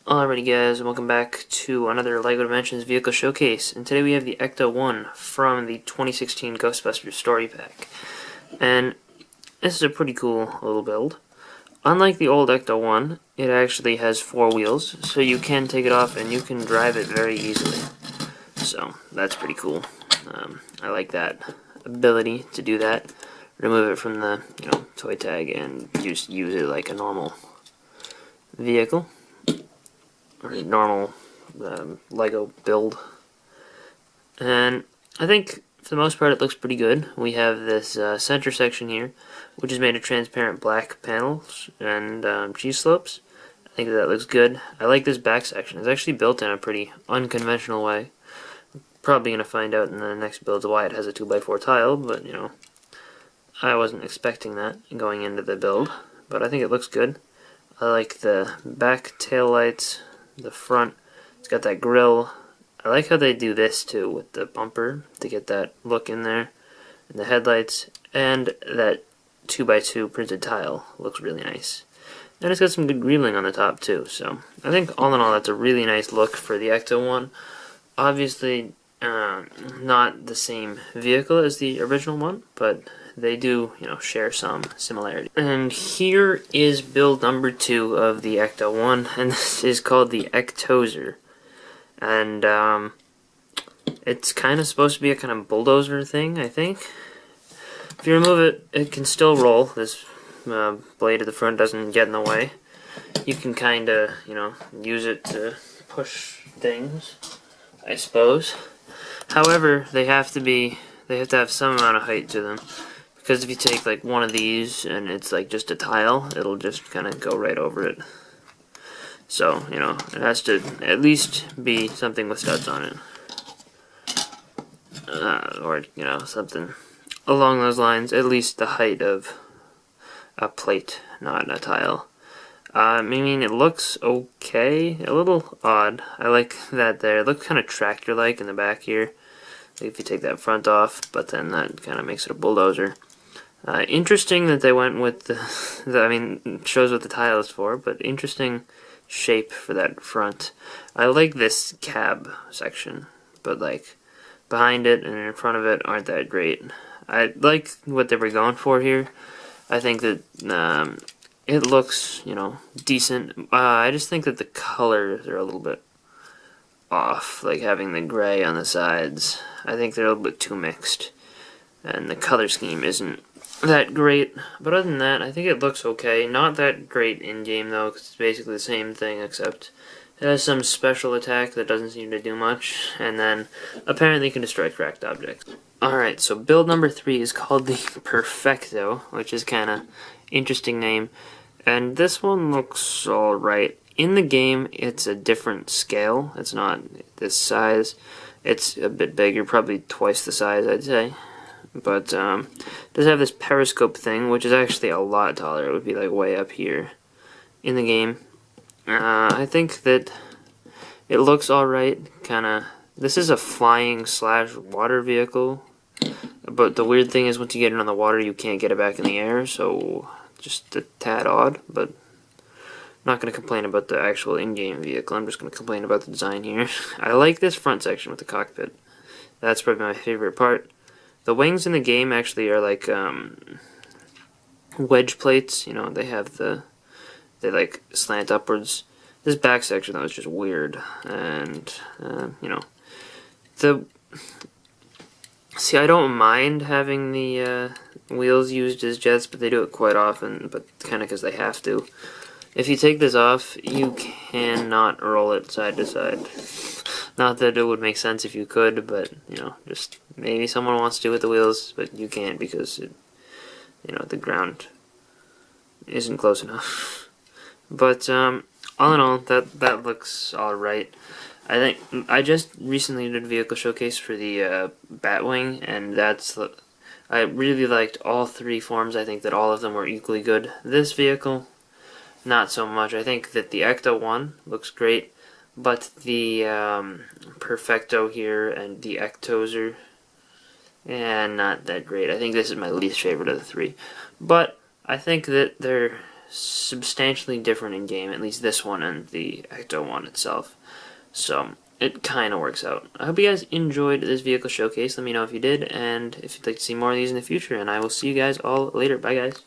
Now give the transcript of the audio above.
Alrighty guys, and welcome back to another LEGO Dimensions vehicle showcase, and today we have the Ecto1 from the 2016 Ghostbusters Story Pack. And this is a pretty cool little build. Unlike the old Ecto1, it actually has 4 wheels, so you can take it off and you can drive it very easily. So, that's pretty cool. I like that ability to do that. Remove it from the, toy tag and just use it like a normal vehicle. Or a normal LEGO build. And I think for the most part it looks pretty good. We have this center section here, which is made of transparent black panels and G-slopes. I think that looks good. I like this back section. It's actually built in a pretty unconventional way. Probably going to find out in the next build why it has a 2x4 tile, but I wasn't expecting that going into the build. But I think it looks good. I like the back tail lights. The front, it's got that grill. I like how they do this too with the bumper to get that look in there, and the headlights, and that 2x2 printed tile looks really nice. And it's got some good greeling on the top too, so I think all in all that's a really nice look for the Ecto1. Obviously not the same vehicle as the original one, but they do, share some similarity. And here is build number 2 of the Ecto1, and this is called the Ecto2. And it's kind of supposed to be a kind of bulldozer thing, I think. If you remove it, it can still roll. This blade at the front doesn't get in the way. You can kind of, use it to push things, I suppose. However, they have to have some amount of height to them. Because if you take like one of these and it's like just a tile, it'll just kind of go right over it. So, it has to at least be something with studs on it. Or, something along those lines. At least the height of a plate, not a tile. I mean, it looks okay. A little odd. I like that there. It looks kind of tractor-like in the back here. Like if you take that front off, but then that kind of makes it a bulldozer. Interesting that they went with I mean, it shows what the tile is for, but interesting shape for that front. I like this cab section, but like behind it and in front of it aren't that great. I like what they were going for here. I think that it looks, decent. I just think that the colors are a little bit off, like having the gray on the sides. I think they're a little bit too mixed, and the color scheme isn't that great, but other than that, I think it looks okay. Not that great in-game, though, because it's basically the same thing, except it has some special attack that doesn't seem to do much, and then apparently you can destroy cracked objects. Alright, so build number 3 is called the Perfecto, which is kind of interesting name, and this one looks alright. In the game, it's a different scale. It's not this size. It's a bit bigger, probably twice the size, I'd say. But it does have this periscope thing, which is actually a lot taller. It would be like way up here in the game. I think that it looks alright. This is a flying / water vehicle. But the weird thing is, once you get it on the water, you can't get it back in the air. So just a tad odd. But I'm not going to complain about the actual in-game vehicle. I'm just going to complain about the design here. I like this front section with the cockpit. That's probably my favorite part. The wings in the game actually are like wedge plates. They like slant upwards. This back section though is just weird, and see, I don't mind having the wheels used as jets, but they do it quite often, but kind of because they have to. If you take this off, you cannot roll it side to side. Not that it would make sense if you could, but, just maybe someone wants to with the wheels, but you can't because, the ground isn't close enough. But, all in all, that looks alright. I think, I just recently did a vehicle showcase for the Batwing, and I really liked all 3 forms. I think that all of them were equally good. This vehicle, not so much. I think that the Ecto1 looks great, but the Perfecto here and the Ecto2 not that great. I think this is my least favorite of the 3. But I think that they're substantially different in game, at least this one and the Ecto1 itself. So it kind of works out. I hope you guys enjoyed this vehicle showcase. Let me know if you did, and if you'd like to see more of these in the future, and I will see you guys all later. Bye, guys.